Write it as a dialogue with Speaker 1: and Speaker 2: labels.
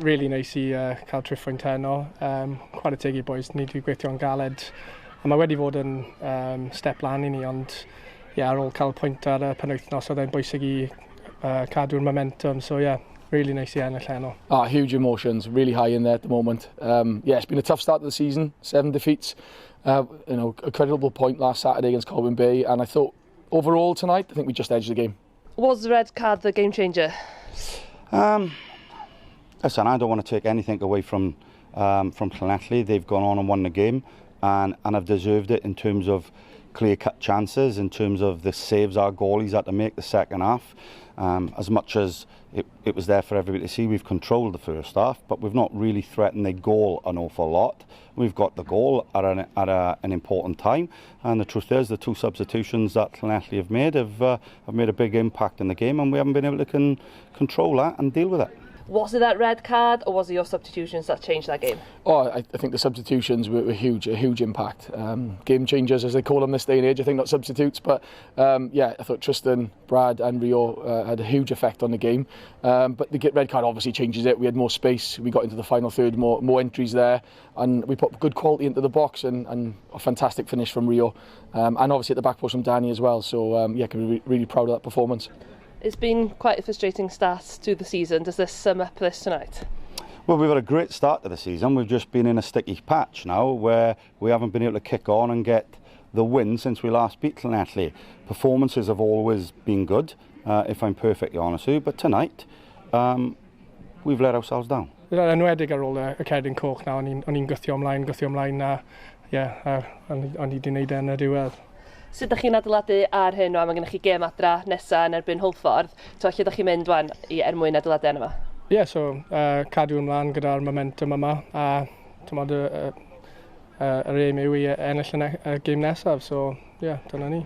Speaker 1: Really nice i cael triffwynt heno. Chwarae teg i boys, ni wedi gweithio'n galed. A mae wedi fod yn step lan i ni, ond ar ôl cael pwynt ar y penwythnos, oedd e'n bwysig i cadw'r momentum. So really nice i ennill heno.
Speaker 2: Huge emotions, really high in there at the moment. It's been a tough start to the season, 7 defeats. A credible point last Saturday against Colwyn Bay, and I thought overall tonight, I think we just edged the game.
Speaker 3: Was the red card the game changer?
Speaker 4: Listen, I don't want to take anything away from Llanelli. They've gone on and won the game, and have deserved it in terms of clear-cut chances, in terms of the saves our goalies had to make the second half. As much as it was there for everybody to see, we've controlled the first half, but we've not really threatened the goal an awful lot. We've got the goal at an important time, and the truth is the 2 substitutions that Llanelli have made a big impact in the game, and we haven't been able to control that and deal with it.
Speaker 3: Was it that red card, or was it your substitutions that changed that game?
Speaker 2: I think the substitutions were huge, a huge impact. Game changers, as they call them this day and age, I think, not substitutes, but I thought Tristan, Brad and Rio had a huge effect on the game. But the red card obviously changes it. We had more space, we got into the final third, more entries there, and we put good quality into the box, and a fantastic finish from Rio. And obviously at the back post from Danny as well, so can be really proud of that performance.
Speaker 3: It's been quite a frustrating start to the season. Does this sum up this tonight?
Speaker 4: Well, we've had a great start to the season. We've just been in a sticky patch now where we haven't been able to kick on and get the win since we last beat Llanelli. Performances have always been good, if I'm perfectly honest with you, but tonight we've let ourselves down.
Speaker 1: Yn enwedig ar ôl y cerdyn coch na, o'n i'n gythio ymlaen na, o'n i wedi gwneud yn y diwedd.
Speaker 3: Sut ydych chi'n adeiladu ar hyn o, mae gennych chi gêm adra nesaf yn erbyn Hwlffordd. Lle ydych chi'n mynd wan mwyn adeiladu yna yma?
Speaker 1: So cadw ymlaen gyda'r momentum yma, a yr aim yw i ennill y gêm nesaf, so dyna ni.